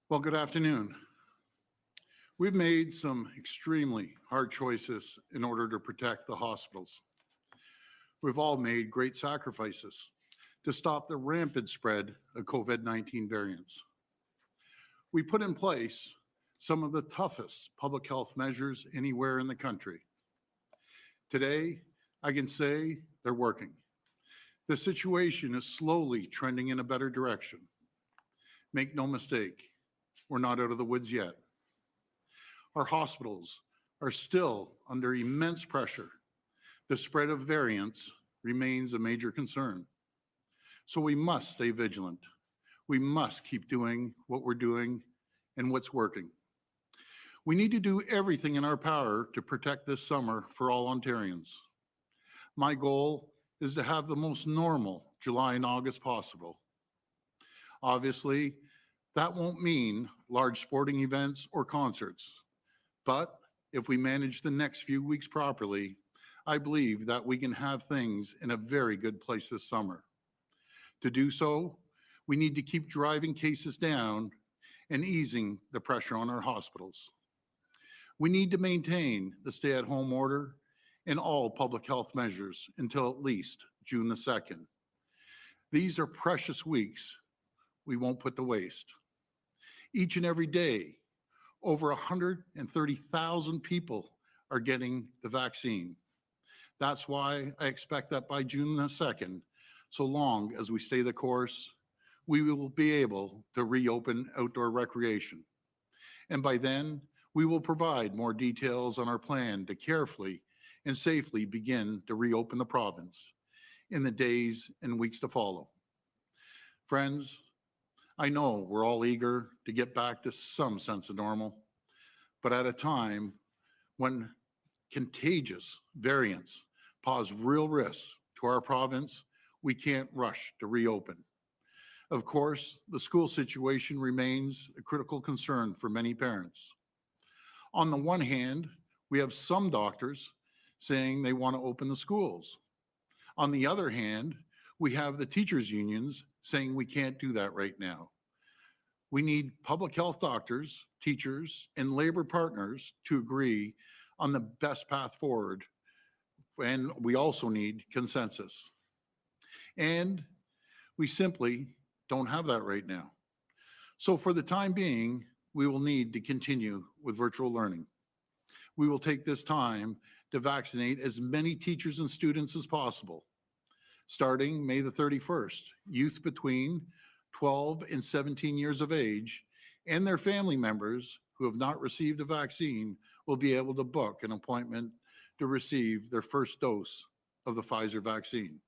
Well, good afternoon. We've made some extremely hard choices in order to protect the hospitals. We've all made great sacrifices to stop the rampant spread of COVID 19 variants. We put in place some of the toughest public health measures anywhere in the country. Today, I can say they're working. The situation is slowly trending in a better direction. Make no mistake, we're not out of the woods yet. Our hospitals are still under immense pressure. The spread of variants remains a major concern. So we must stay vigilant. We must keep doing what we're doing and what's working. We need to do everything in our power to protect this summer for all Ontarians. My goal is to have the most normal July and August possible. Obviously, that won't mean large sporting events or concerts. But if we manage the next few weeks properly, I believe that we can have things in a very good place this summer. To do so, we need to keep driving cases down and easing the pressure on our hospitals. We need to maintain the stay-at-home order and all public health measures until at least June the 2nd. These are precious weeks we won't put to waste. Each and every day, over 130,000 people are getting the vaccine. That's why I expect that by June the 2nd, so long as we stay the course, we will be able to reopen outdoor recreation. And by then, we will provide more details on our plan to carefully and safely begin to reopen the province in the days and weeks to follow. Friends, I know we're all eager to get back to some sense of normal, but at a time when contagious variants pose real risks to our province, we can't rush to reopen. Of course, the school situation remains a critical concern for many parents. On the one hand, we have some doctors saying they want to open the schools. On the other hand, we have the teachers' unions saying we can't do that right now. We need public health doctors, teachers, and labor partners to agree on the best path forward, and we also need consensus. And we simply don't have that right now. So for the time being, we will need to continue with virtual learning. We will take this time to vaccinate as many teachers and students as possible. Starting May the 31st, youth between 12 and 17 years of age and their family members who have not received a vaccine will be able to book an appointment to receive their first dose of the Pfizer vaccine.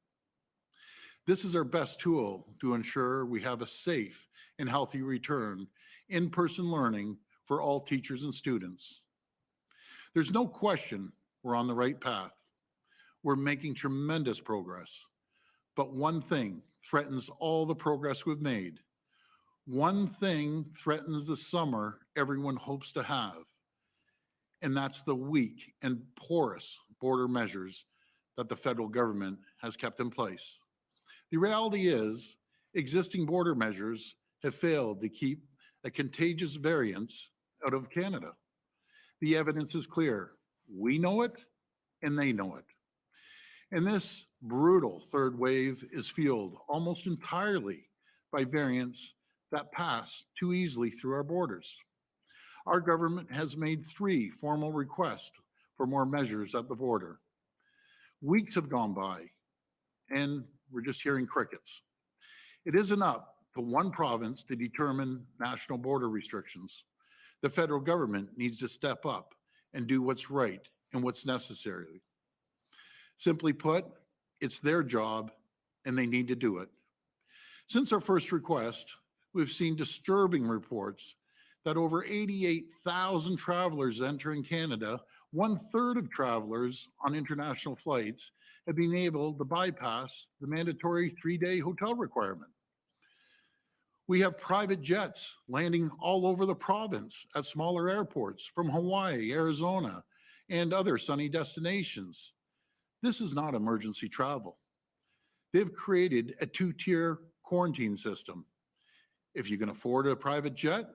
This is our best tool to ensure we have a safe and healthy return in-person learning for all teachers and students. There's no question we're on the right path. We're making tremendous progress. But one thing threatens all the progress we've made. One thing threatens the summer everyone hopes to have, and that's the weak and porous border measures that the federal government has kept in place. The reality is, existing border measures have failed to keep a contagious variants out of Canada. The evidence is clear. We know it, and they know it. And this brutal third wave is fueled almost entirely by variants that pass too easily through our borders. Our government has made 3 formal requests for more measures at the border. Weeks have gone by, and we're just hearing crickets. It isn't up to one province to determine national border restrictions. The federal government needs to step up and do what's right and what's necessary. Simply put, it's their job and they need to do it. Since our first request, we've seen disturbing reports that over 88,000 travelers entering Canada, 1/3 of travelers on international flights, have been able to bypass the mandatory 3-day hotel requirement. We have private jets landing all over the province at smaller airports from Hawaii, Arizona, and other sunny destinations. This is not emergency travel. They've created a 2-tier quarantine system. If you can afford a private jet,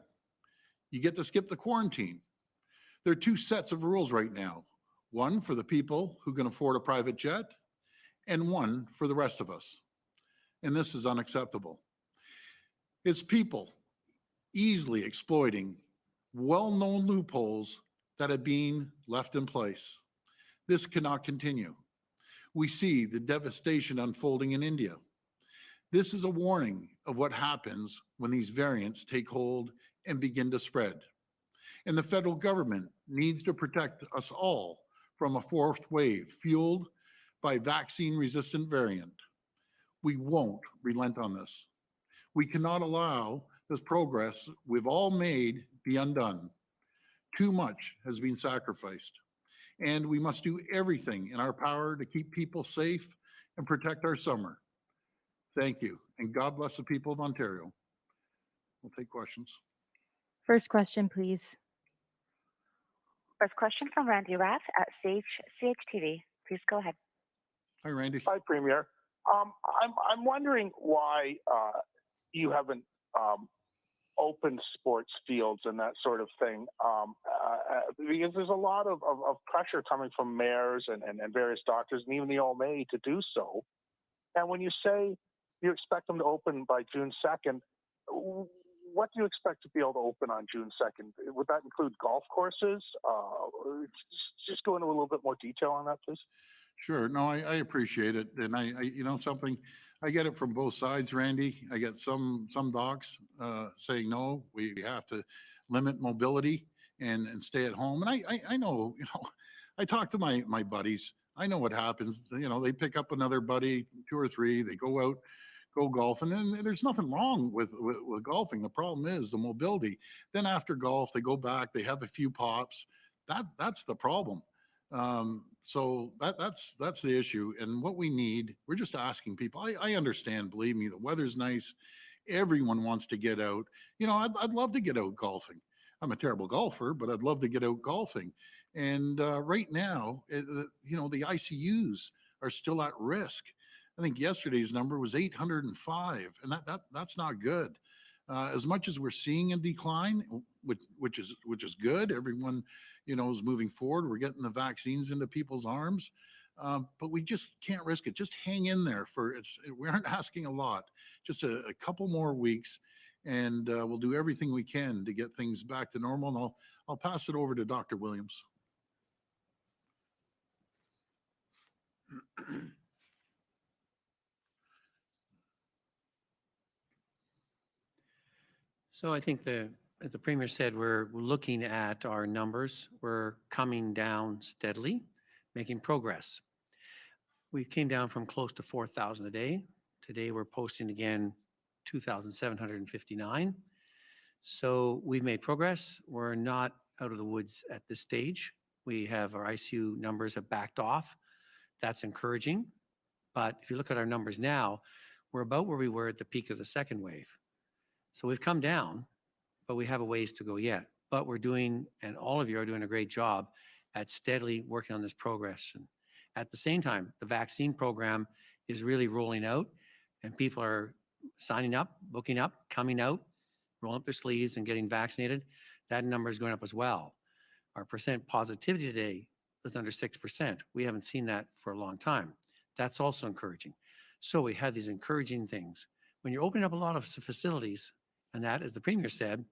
you get to skip the quarantine. There are two sets of rules right now, one for the people who can afford a private jet and one for the rest of us. And this is unacceptable. It's people easily exploiting well-known loopholes that are being left in place. This cannot continue. We see the devastation unfolding in India. This is a warning of what happens when these variants take hold and begin to spread. And the federal government needs to protect us all from a fourth wave fueled by vaccine-resistant variant. We won't relent on this. We cannot allow this progress we've all made be undone. Too much has been sacrificed, and we must do everything in our power to keep people safe and protect our summer. Thank you, and God bless the people of Ontario. We'll take questions. First question, please. First question from Randy Rath at CHTV. Please go ahead. Hi, Randy. Hi, Premier. I'm wondering why you haven't opened sports fields and that sort of thing, because there's a lot of pressure coming from mayors and various doctors and even the OMA to do so. And when you say you expect them to open by June 2nd, what do you expect to be able to open on June 2nd? Would that include golf courses? Just go into a little bit more detail on that, please. Sure. No, I appreciate it. And I something, I get it from both sides, Randy. I get some docs saying, no, we have to limit mobility and stay at home. And I know, I talk to my buddies. I know what happens. They pick up another buddy, two or three, they go out, go golfing, and there's nothing wrong with golfing. The problem is the mobility. Then after golf, they go back, they have a few pops. That's the problem. So that's the issue. And what we need, we're just asking people. I understand, believe me, the weather's nice. Everyone wants to get out. I'd love to get out golfing. I'm a terrible golfer, but I'd love to get out golfing. And right now, the ICUs are still at risk. I think yesterday's number was 805, and that's not good. As much as we're seeing a decline, which is good, everyone is moving forward. We're getting the vaccines into people's arms, but we just can't risk it. Just hang in there we aren't asking a lot, just a couple more weeks, and we'll do everything we can to get things back to normal. And I'll pass it over to Dr. Williams. So I think as the Premier said, we're looking at our numbers. We're coming down steadily, making progress. We came down from close to 4,000 a day. Today we're posting again 2,759. So we've made progress. We're not out of the woods at this stage. We have our ICU numbers have backed off. That's encouraging. But if you look at our numbers now, we're about where we were at the peak of the second wave. So we've come down, but we have a ways to go yet. But we're doing, and all of you are doing a great job at steadily working on this progression. At the same time, the vaccine program is really rolling out, and people are signing up, booking up, coming out, rolling up their sleeves and getting vaccinated. That number is going up as well. Our percent positivity today is under 6%. We haven't seen that for a long time. That's also encouraging. So we have these encouraging things. When you're opening up a lot of facilities, and that, as the Premier said,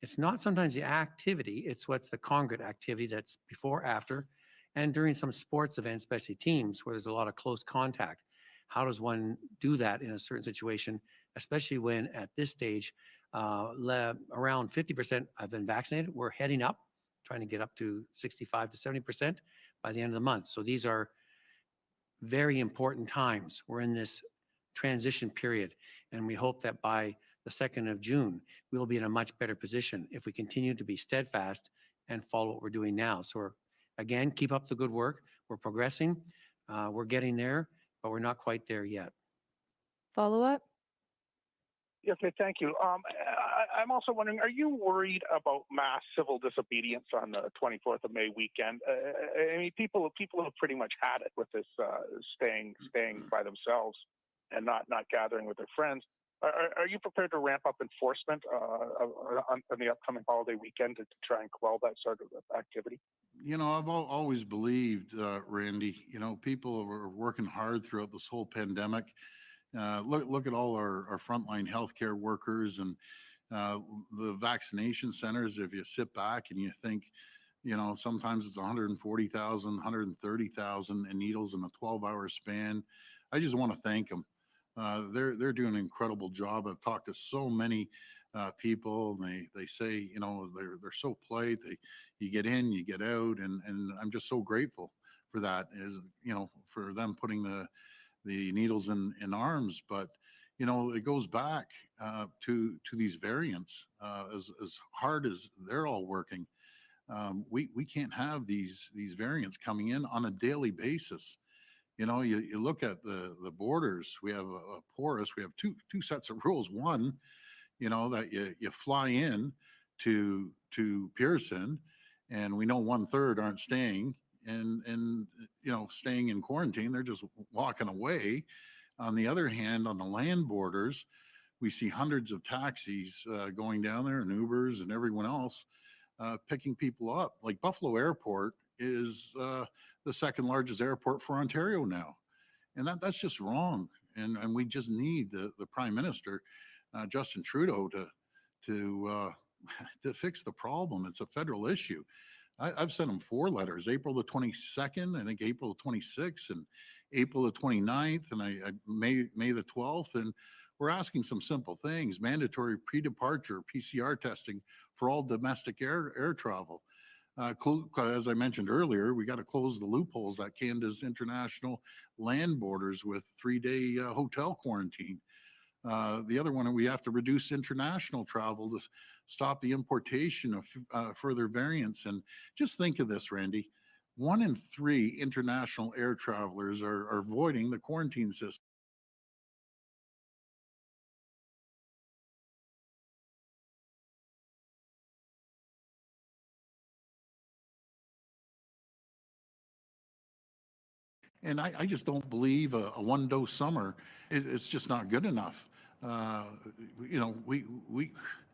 it's not sometimes the activity, it's what's the congregate activity that's before, after, and during some sports events, especially teams, where there's a lot of close contact. How does one do that in a certain situation, especially when at this stage, around 50% have been vaccinated? We're heading up, trying to get up to 65 to 70% by the end of the month. So these are very important times. We're in this transition period, and we hope that by the 2nd of June, we'll be in a much better position if we continue to be steadfast and follow what we're doing now. So again, keep up the good work. We're progressing. We're getting there, but we're not quite there yet. Follow up? Okay, thank you. I'm also wondering, are you worried about mass civil disobedience on the 24th of May weekend? I mean, people have pretty much had it with this staying by themselves and not gathering with their friends. Are you prepared to ramp up enforcement on the upcoming holiday weekend to try and quell that sort of activity? I've always believed, Randy, people are working hard throughout this whole pandemic. Look at all our frontline healthcare workers and the vaccination centers. If you sit back and you think, sometimes it's 140,000, 130,000 in needles in a 12-hour span. I just want to thank them. They're doing an incredible job. I've talked to so many people, and they say, they're so polite. You get in, you get out, and I'm just so grateful for that. For them putting the needles in arms, but it goes back to these variants. As hard as they're all working, we can't have these variants coming in on a daily basis. You look at the borders. We have a porous. We have two sets of rules. One, that you fly in to Pearson, and we know 1/3 aren't staying and staying in quarantine. They're just walking away. On the other hand, on the land borders, we see hundreds of taxis going down there, and Ubers and everyone else picking people up. Like Buffalo Airport is the second largest airport for Ontario now, and that's just wrong. And we just need the Prime Minister, Justin Trudeau, to to fix the problem. It's a federal issue. I've sent him 4 letters: April the 22nd, I think April the 26th, and April the 29th, and May the 12th. And we're asking some simple things: mandatory pre-departure PCR testing for all domestic air travel. As I mentioned earlier, we got to close the loopholes at Canada's international land borders with 3-day hotel quarantine. The other one, we have to reduce international travel to stop the importation of further variants. And just think of this, Randy: 1 in 3 international air travelers are avoiding the quarantine system. And I just don't believe a 1-dose summer. It's just not good enough. Uh, we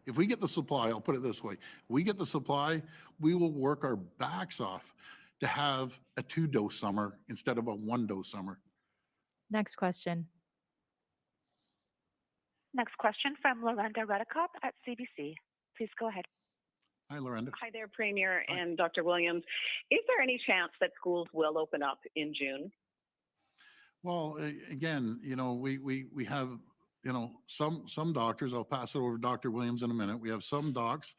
if we get the supply, I'll put it this way: we get the supply, we will work our backs off to have a 2-dose summer instead of a 1-dose summer. Next question. Next question from Lorenda Redicop at CBC. Please go ahead. Hi, Lorenda. Hi there, Premier Hi. and Dr. Williams. Is there any chance that schools will open up in June? Well, again, we have, some doctors. I'll pass it over to Dr. Williams in a minute. We have some docs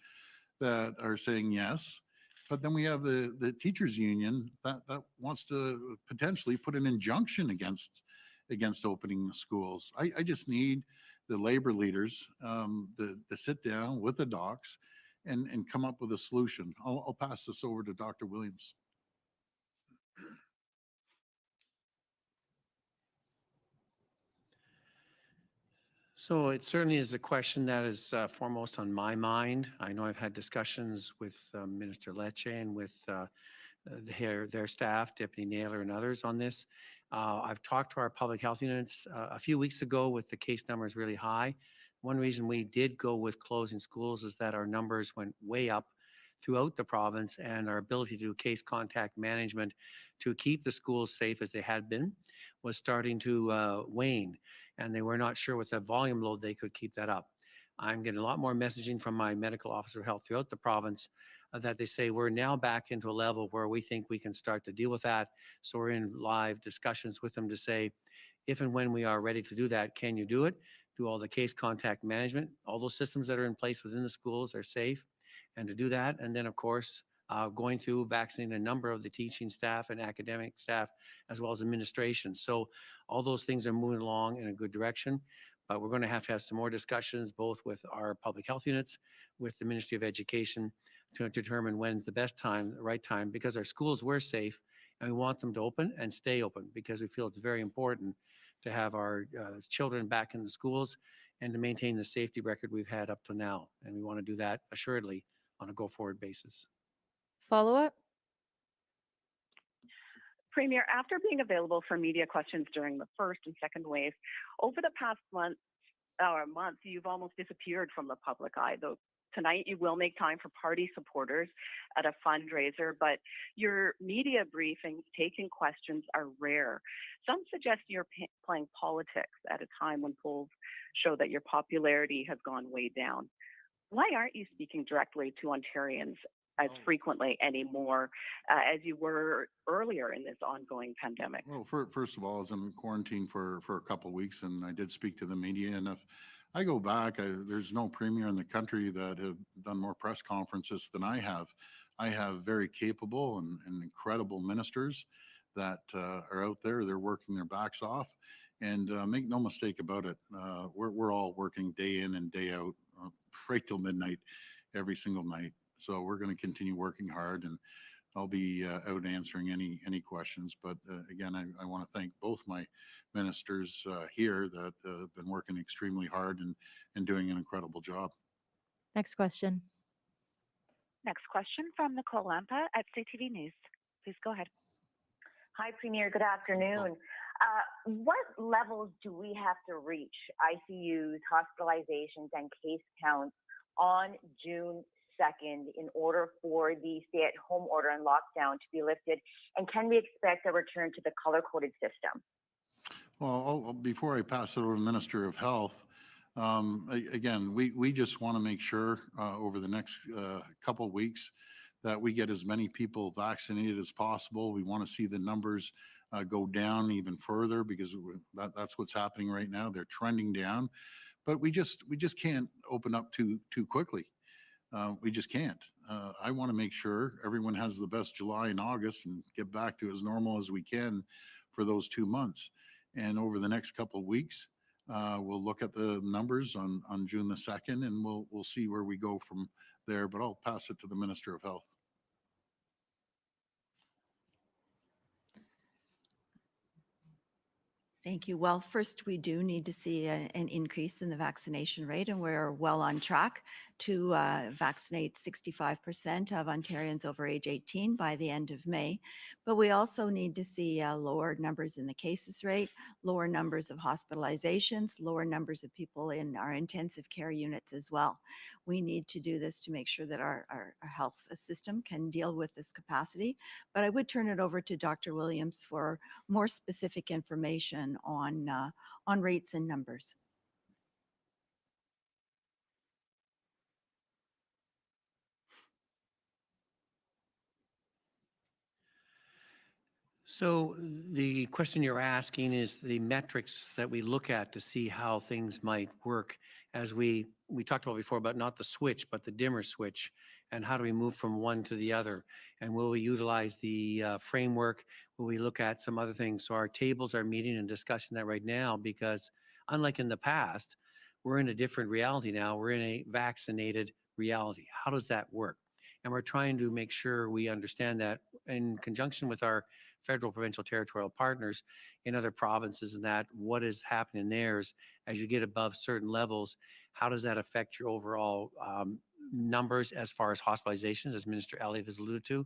that are saying yes, but then we have the teachers union that wants to potentially put an injunction against opening the schools. I just need the labor leaders to sit down with the docs and come up with a solution. I'll pass this over to Dr. Williams. So it certainly is a question that is foremost on my mind. I know I've had discussions with Minister Lecce and with their staff, Deputy Naylor and others on this. I've talked to our public health units a few weeks ago with the case numbers really high. One reason we did go with closing schools is that our numbers went way up throughout the province, and our ability to do case contact management to keep the schools safe as they had been was starting to wane, and they were not sure with the volume load they could keep that up. I'm getting a lot more messaging from my medical officer of health throughout the province that they say we're now back into a level where we think we can start to deal with that. So we're in live discussions with them to say, if and when we are ready to do that, can you do it? Do all the case contact management, all those systems that are in place within the schools are safe, and to do that. And then, of course, going through vaccinating a number of the teaching staff and academic staff, as well as administration. So all those things are moving along in a good direction, but we're going to have some more discussions, both with our public health units, with the Ministry of Education, to determine when's the best time, the right time, because our schools were safe and we want them to open and stay open, because we feel it's very important to have our children back in the schools and to maintain the safety record we've had up to now. And we want to do that assuredly on a go-forward basis. Follow-up? Premier, after being available for media questions during the first and second wave, over the past month, or a month, you've almost disappeared from the public eye. Though tonight you will make time for party supporters at a fundraiser, but your media briefings taking questions are rare. Some suggest you're playing politics at a time when polls show that your popularity has gone way down. Why aren't you speaking directly to Ontarians as frequently anymore as you were earlier in this ongoing pandemic? Well, first of all, I was in quarantine for a couple of weeks, and I did speak to the media. And if I go back, there's no premier in the country that have done more press conferences than I have. I have very capable and incredible ministers that are out there. They're working their backs off, and make no mistake about it, we're all working day in and day out, right till midnight, every single night. So we're going to continue working hard, and I'll be out answering any questions. But again, I want to thank both my ministers here that have been working extremely hard and doing an incredible job. Next question. Next question from Nicole Lampa at CTV News. Please go ahead. Hi, Premier. Good afternoon. What levels do we have to reach, ICUs, hospitalizations, and case counts on June 2nd in order for the stay-at-home order and lockdown to be lifted? And can we expect a return to the color-coded system? Well, before I pass it over to the Minister of Health, again, we just want to make sure over the next couple of weeks that we get as many people vaccinated as possible. We want to see the numbers go down even further, because that's what's happening right now. They're trending down, but we just can't open up too quickly. We just can't. I want to make sure everyone has the best July and August and get back to as normal as we can for those 2 months. And over the next couple of weeks, we'll look at the numbers on June the 2nd, and we'll see where we go from there. But I'll pass it to the Minister of Health. Thank you. Well, first, we do need to see an increase in the vaccination rate, and we're well on track to vaccinate 65% of Ontarians over age 18 by the end of May. But we also need to see lower numbers in the cases rate, lower numbers of hospitalizations, lower numbers of people in our intensive care units as well. We need to do this to make sure that our health system can deal with this capacity. But I would turn it over to Dr. Williams for more specific information on rates and numbers. So the question you're asking is the metrics that we look at to see how things might work, as we talked about before, about not the switch, but the dimmer switch, and how do we move from one to the other? And will we utilize the framework? Will we look at some other things? So our tables are meeting and discussing that right now, because unlike in the past, we're in a different reality now. We're in a vaccinated reality. How does that work? And we're trying to make sure we understand that in conjunction with our federal, provincial, territorial partners in other provinces, and that what is happening there is, as you get above certain levels, how does that affect your overall numbers as far as hospitalizations, as Minister Elliott has alluded to,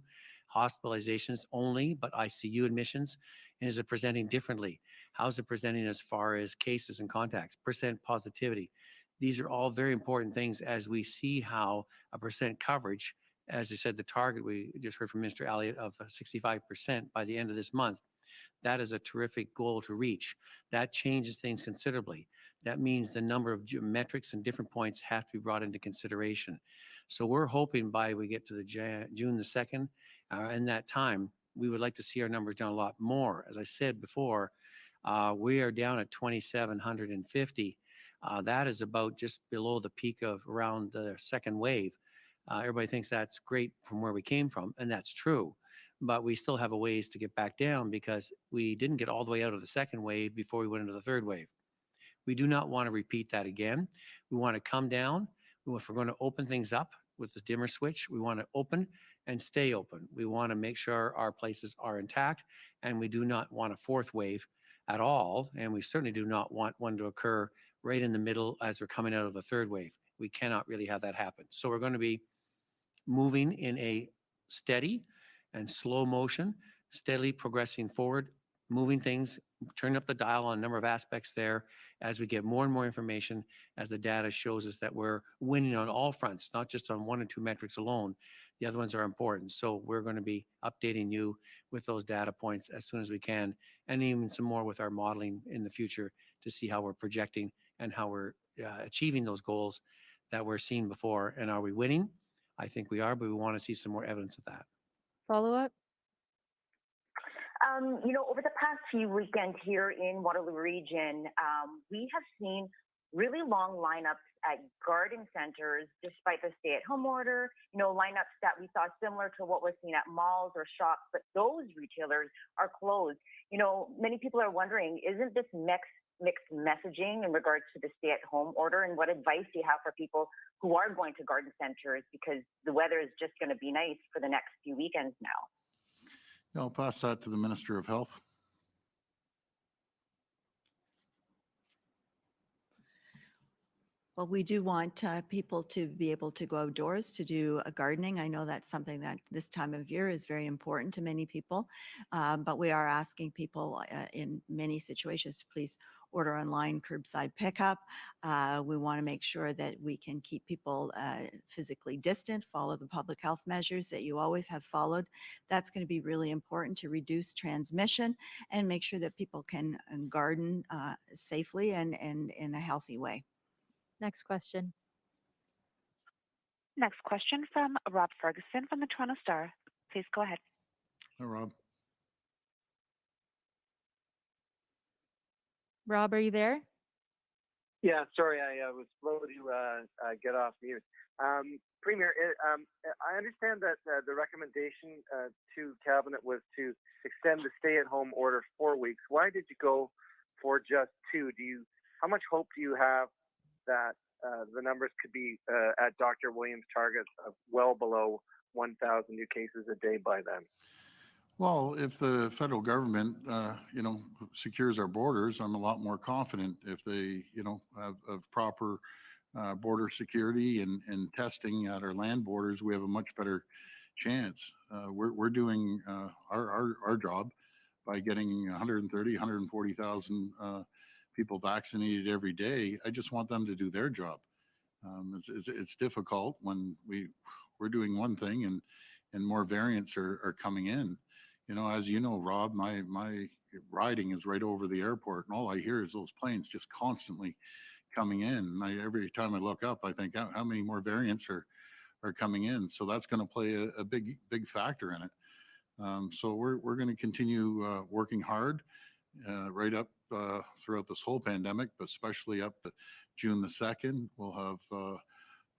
hospitalizations only, but ICU admissions, and is it presenting differently? How is it presenting as far as cases and contacts, percent positivity? These are all very important things as we see how a percent coverage, as you said, the target we just heard from Mr. Elliott of 65% by the end of this month. That is a terrific goal to reach. That changes things considerably. That means the number of metrics and different points have to be brought into consideration. So we're hoping by we get to the June the 2nd, in that time, we would like to see our numbers down a lot more. As I said before, we are down at 2,750. That is about just below the peak of around the second wave. Everybody thinks that's great from where we came from, and that's true. But we still have a ways to get back down, because we didn't get all the way out of the second wave before we went into the third wave. We do not want to repeat that again. We want to come down. If we're going to open things up with the dimmer switch, we want to open and stay open. We want to make sure our places are intact, and we do not want a fourth wave at all. And we certainly do not want one to occur right in the middle as we're coming out of the third wave. We cannot really have that happen. So we're going to be moving in a steady and slow motion, steadily progressing forward moving things, turning up the dial on a number of aspects there as we get more and more information, as the data shows us that we're winning on all fronts, not just on one or two metrics alone. The other ones are important. So we're going to be updating you with those data points as soon as we can, and even some more with our modeling in the future to see how we're projecting and how we're achieving those goals that we're seeing before. And are we winning? I think we are, but we want to see some more evidence of that. Follow up? Over the past few weekends here in Waterloo Region, we have seen really long lineups at garden centers despite the stay-at-home order, lineups that we saw similar to what we're seeing at malls or shops, but those retailers are closed. Many people are wondering, isn't this mixed messaging in regards to the stay-at-home order, and what advice do you have for people who are going to garden centers because the weather is just going to be nice for the next few weekends now? I'll pass that to the Minister of Health. Well, we do want people to be able to go outdoors to do gardening. I know that's something that this time of year is very important to many people, but we are asking people in many situations to please order online curbside pickup. We want to make sure that we can keep people physically distant, follow the public health measures that you always have followed. That's going to be really important to reduce transmission and make sure that people can garden safely and in a healthy way. Next question. Next question from Rob Ferguson from the Toronto Star. Please go ahead. Hi, Rob. Rob, are you there? Yeah, sorry, I was slow to get off mute. Premier, I understand that the recommendation to Cabinet was to extend the stay-at-home order 4 weeks. Why did you go for just 2? How much hope do you have that the numbers could be at Dr. Williams' target of well below 1,000 new cases a day by then? Well, if the federal government, secures our borders, I'm a lot more confident. If they, have proper border security and testing at our land borders, we have a much better chance. We're doing our job by getting 130, 140,000 people vaccinated every day. I just want them to do their job. It's difficult when we're doing one thing and more variants are coming in. As you know, Rob, my riding is right over the airport, and all I hear is those planes just constantly coming in. And every time I look up, I think how many more variants are coming in. So that's going to play a big factor in it. So we're going to continue working hard right up throughout this whole pandemic, but especially up to June the 2nd. We'll have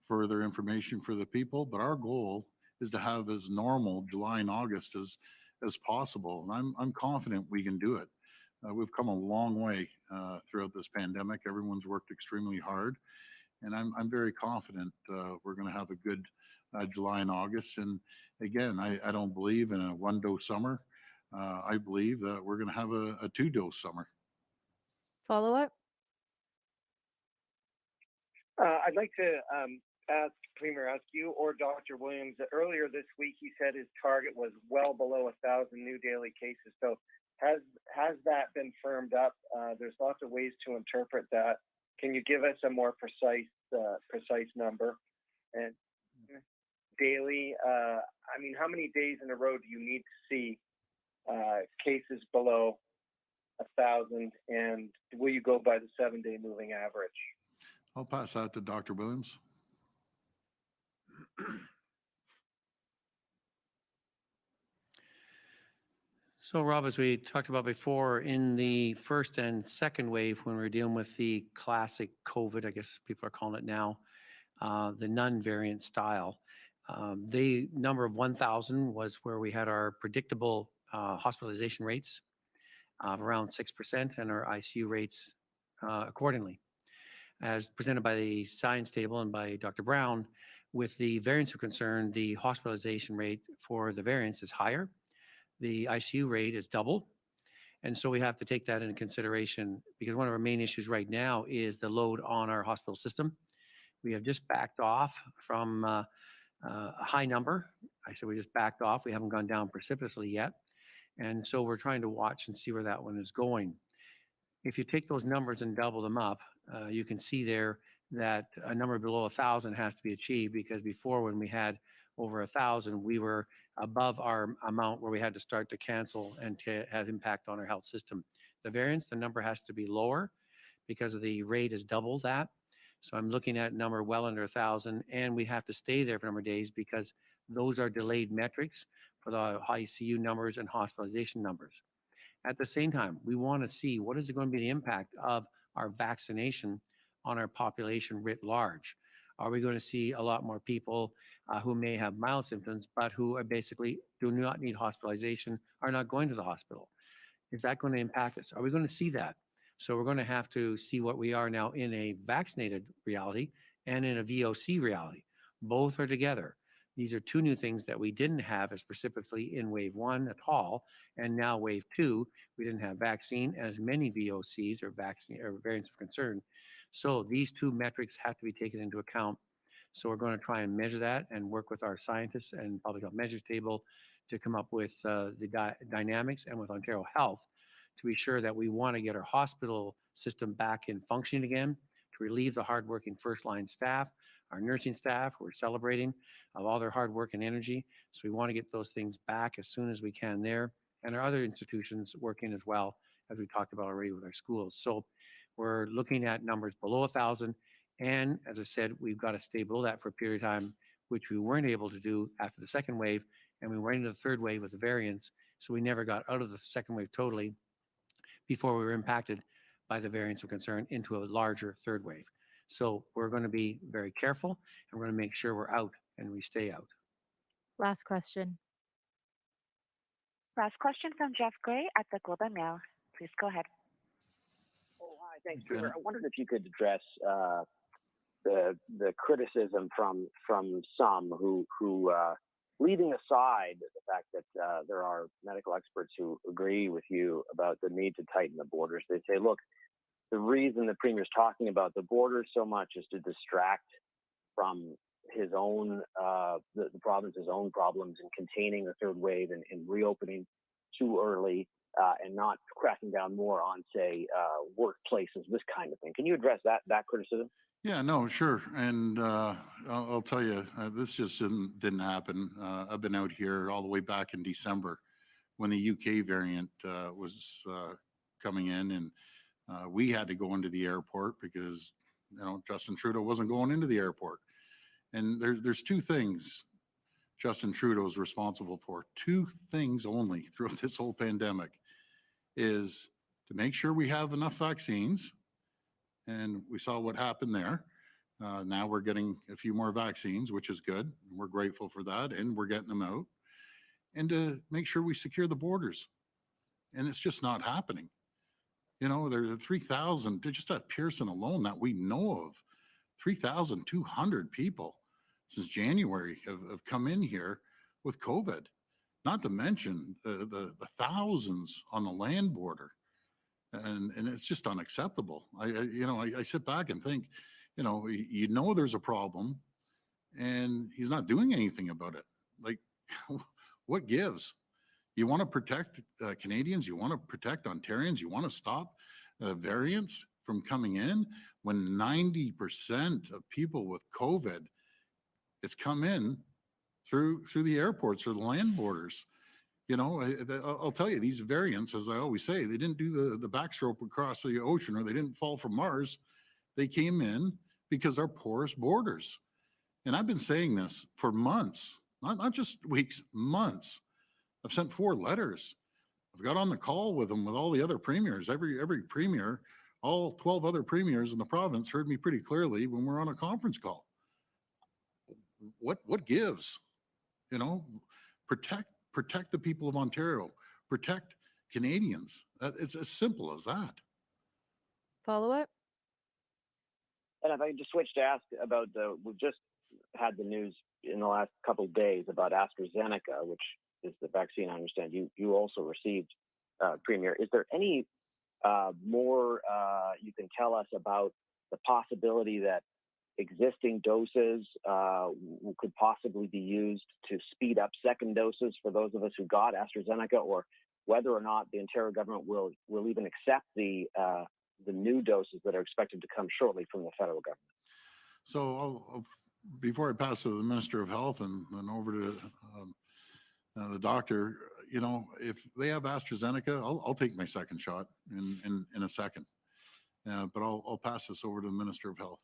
further information for the people, but our goal is to have as normal July and August as possible. And I'm confident we can do it. We've come a long way throughout this pandemic. Everyone's worked extremely hard, and I'm very confident we're going to have a good July and August. And again, I don't believe in a 1-dose summer. I believe that we're going to have a 2-dose summer. Follow up? I'd like to ask you or Dr. Williams that earlier this week he said his target was well below 1,000 new daily cases. So has that been firmed up? There's lots of ways to interpret that. Can you give us a more precise number? And daily, how many days in a row do you need to see cases below 1,000, and will you go by the 7-day moving average? I'll pass that to Dr. Williams. So, Rob, as we talked about before, in the first and second wave, when we were dealing with the classic COVID, I guess people are calling it now, the non-variant style, the number of 1,000 was where we had our predictable hospitalization rates of around 6% and our ICU rates accordingly. As presented by the science table and by Dr. Brown, with the variants of concern, the hospitalization rate for the variants is higher. The ICU rate is double. And so we have to take that into consideration, because one of our main issues right now is the load on our hospital system. We have just backed off from a high number. I said we just backed off. We haven't gone down precipitously yet. And so we're trying to watch and see where that one is going. If you take those numbers and double them up, you can see there that a number below 1,000 has to be achieved, because before, when we had over 1,000, we were above our amount where we had to start to cancel and to have impact on our health system. The variance, the number has to be lower because of the rate is double that. So I'm looking at a number well under 1,000, and we have to stay there for a number of days because those are delayed metrics for the ICU numbers and hospitalization numbers. At the same time, we want to see what is going to be the impact of our vaccination on our population writ large. Are we going to see a lot more people who may have mild symptoms, but who are basically do not need hospitalization, are not going to the hospital? Is that going to impact us? Are we going to see that? So we're going to have to see what we are now in a vaccinated reality and in a VOC reality. Both are together. These are two new things that we didn't have as precipitously in wave 1 at all, and now wave 2, we didn't have vaccine as many VOCs or vaccine or variants of concern. So these two metrics have to be taken into account. So we're going to try and measure that and work with our scientists and public health measures table to come up with the dynamics, and with Ontario Health to be sure that we want to get our hospital system back in functioning again, to relieve the hardworking first line staff, our nursing staff who are celebrating of all their hard work and energy. So we want to get those things back as soon as we can there, and our other institutions working as well, as we talked about already with our schools. So we're looking at numbers below 1,000. And as I said, we've got to stay below that for a period of time, which we weren't able to do after the second wave. And we went into the third wave with the variants. So we never got out of the second wave totally before we were impacted by the variants of concern into a larger third wave. So we're going to be very careful, and we're going to make sure we're out and we stay out. Last question. Last question from Jeff Gray at the Globe and Mail. Please go ahead. Oh, hi. Thanks, Premier. I wondered if you could address the criticism from some who leaving aside the fact that there are medical experts who agree with you about the need to tighten the borders. They say, look, the reason the Premier's talking about the borders so much is to distract from his own, the province's own problems in containing the third wave and reopening too early and not cracking down more on, say, workplaces, this kind of thing. Can you address that criticism? Yeah, no, sure. And I'll tell you, this just didn't happen. I've been out here all the way back in December when the UK variant was coming in, and we had to go into the airport because, Justin Trudeau wasn't going into the airport. And there's two things Justin Trudeau is responsible for, two things only throughout this whole pandemic, is to make sure we have enough vaccines. And we saw what happened there. Now we're getting a few more vaccines, which is good. We're grateful for that, and we're getting them out. And to make sure we secure the borders. And it's just not happening. There are 3,000, just at Pearson alone that we know of, 3,200 people since January have come in here with COVID. Not to mention the thousands on the land border. And it's just unacceptable. I sit back and think, there's a problem, and he's not doing anything about it. Like, what gives? You want to protect Canadians, you want to protect Ontarians, you want to stop variants from coming in when 90% of people with COVID, it's come in through the airports or the land borders. I'll tell you, these variants, as I always say, they didn't do the backstroke across the ocean, or they didn't fall from Mars. They came in because our porous borders. And I've been saying this for months, not just weeks, months. I've sent 4 letters. I've got on the call with them, with all the other premiers. Every premier, all 12 other premiers in the province heard me pretty clearly when we're on a conference call. What gives? Protect the people of Ontario, protect Canadians. It's as simple as that. Follow up? And if I could just switch to ask about we've just had the news in the last couple of days about AstraZeneca, which is the vaccine I understand you also received, Premier. Is there any more you can tell us about the possibility that existing doses could possibly be used to speed up second doses for those of us who got AstraZeneca, or whether or not the Ontario government will even accept the new doses that are expected to come shortly from the federal government. So before I pass to the Minister of Health and over to the doctor, if they have AstraZeneca, I'll take my second shot in a second. But I'll pass this over to the Minister of Health.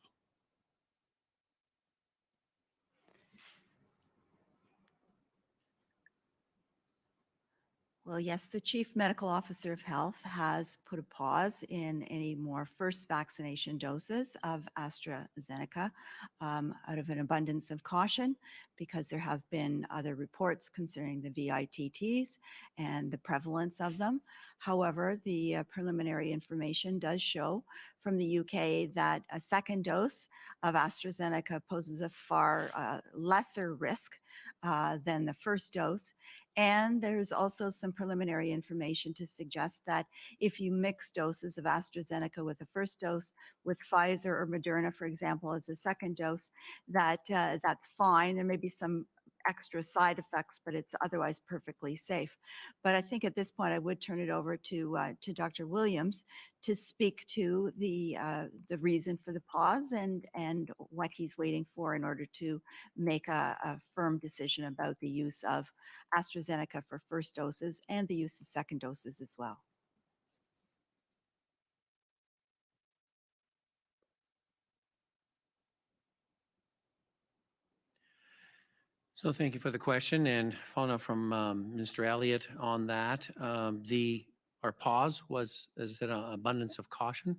Well, yes, the Chief Medical Officer of Health has put a pause in any more first vaccination doses of AstraZeneca out of an abundance of caution, because there have been other reports concerning the VITTs and the prevalence of them. However, the preliminary information does show from the UK that a second dose of AstraZeneca poses a far lesser risk than the first dose. And there's also some preliminary information to suggest that if you mix doses of AstraZeneca with the first dose with Pfizer or Moderna, for example, as a second dose, that's fine. There may be some extra side effects, but it's otherwise perfectly safe. But I think at this point, I would turn it over to Dr. Williams to speak to the reason for the pause and what he's waiting for in order to make a firm decision about the use of AstraZeneca for first doses and the use of second doses as well. So thank you for the question, and following up from Mr. Elliott on that, our pause is an abundance of caution.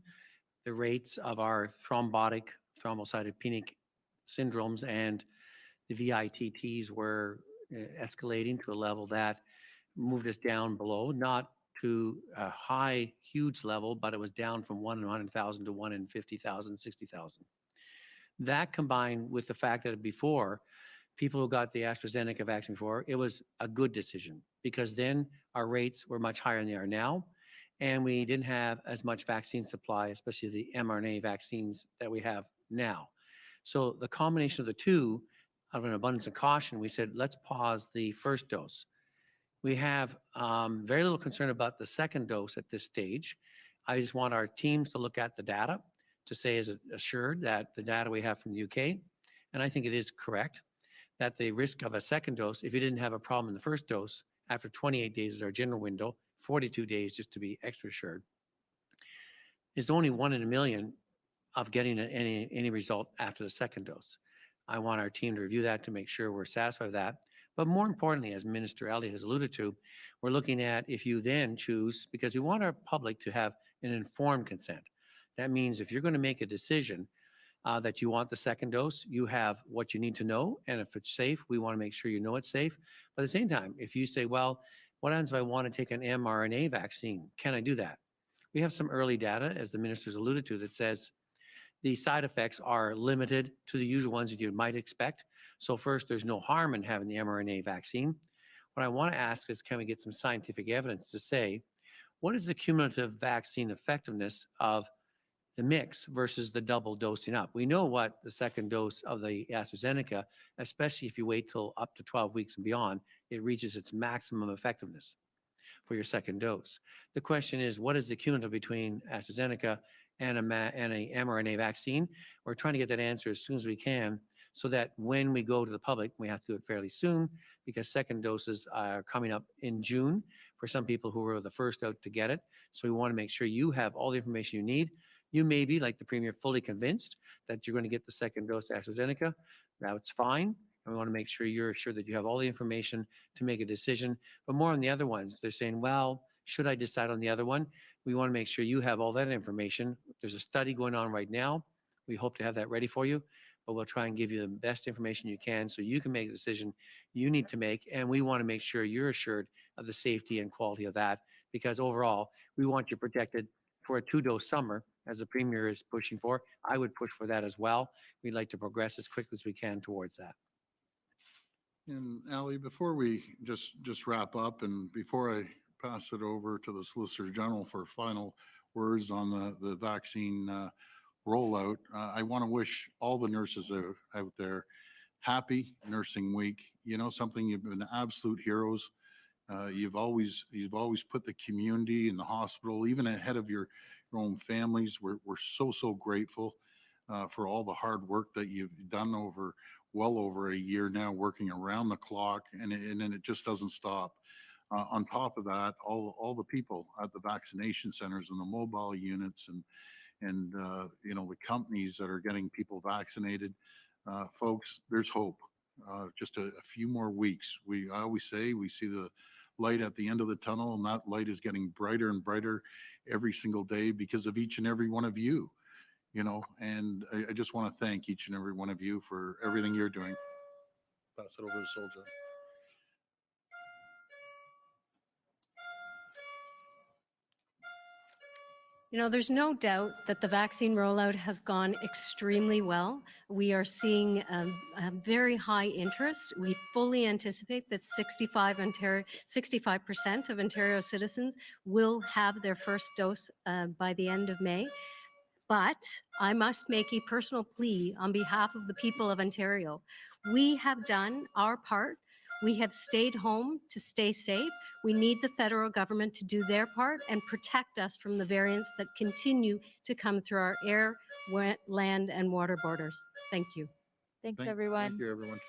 The rates of our thrombotic, thrombocytopenic syndromes and the VITTs were escalating to a level that moved us down below, not to a high, huge level, but it was down from 1 in 100,000 to 1 in 50,000, 60,000. That combined with the fact that before, people who got the AstraZeneca vaccine before, it was a good decision, because then our rates were much higher than they are now, and we didn't have as much vaccine supply, especially the mRNA vaccines that we have now. So the combination of the two, out of an abundance of caution, we said, let's pause the first dose. We have very little concern about the second dose at this stage. I just want our teams to look at the data to say, is it assured that the data we have from the UK, and I think it is correct, that the risk of a second dose, if you didn't have a problem in the first dose, after 28 days is our general window, 42 days just to be extra assured, is only 1 in a million of getting any result after the second dose. I want our team to review that to make sure we're satisfied with that. But more importantly, as Minister Elliott has alluded to, we're looking at if you then choose, because we want our public to have an informed consent. That means if you're going to make a decision that you want the second dose, you have what you need to know. And if it's safe, we want to make sure you know it's safe. But at the same time, if you say, well, what happens if I want to take an mRNA vaccine? Can I do that? We have some early data, as the ministers alluded to, that says the side effects are limited to the usual ones that you might expect. So first, there's no harm in having the mRNA vaccine. What I want to ask is, can we get some scientific evidence to say, what is the cumulative vaccine effectiveness of the mix versus the double dosing up? We know what the second dose of the AstraZeneca, especially if you wait till up to 12 weeks and beyond, it reaches its maximum effectiveness for your second dose. The question is, what is the cumulative between AstraZeneca and a mRNA vaccine? We're trying to get that answer as soon as we can, so that when we go to the public, we have to do it fairly soon, because second doses are coming up in June for some people who were the first out to get it. So we want to make sure you have all the information you need. You may be, like the Premier, fully convinced that you're going to get the second dose of AstraZeneca. That's fine. And we want to make sure you're sure that you have all the information to make a decision. But more on the other ones, they're saying, well, should I decide on the other one? We want to make sure you have all that information. There's a study going on right now. We hope to have that ready for you, but we'll try and give you the best information you can so you can make the decision you need to make. And we want to make sure you're assured of the safety and quality of that, because overall, we want you protected for a 2-dose summer, as the Premier is pushing for. I would push for that as well. We'd like to progress as quickly as we can towards that. And Ali, before we just wrap up, and before I pass it over to the Solicitor General for final words on the vaccine rollout, I want to wish all the nurses out there happy Nursing Week. You know something, you've been absolute heroes You've always put the community and the hospital even ahead of your own families. We're so grateful for all the hard work that you've done over well over a year now, working around the clock, and it just doesn't stop. On top of that, all the people at the vaccination centers and the mobile units and you know, the companies that are getting people vaccinated, folks, there's hope. Just a few more weeks. I always say we see the light at the end of the tunnel, and that light is getting brighter and brighter every single day because of each and every one of you. You know, and I just want to thank each and every one of you for everything you're doing. Pass it over to Soldier. You know, there's no doubt that the vaccine rollout has gone extremely well. We are seeing a very high interest. We fully anticipate that 65% of Ontario citizens will have their first dose by the end of May. But I must make a personal plea on behalf of the people of Ontario. We have done our part. We have stayed home to stay safe. We need the federal government to do their part and protect us from the variants that continue to come through our air, land, and water borders. Thank you. Thanks, everyone. Thank you, everyone.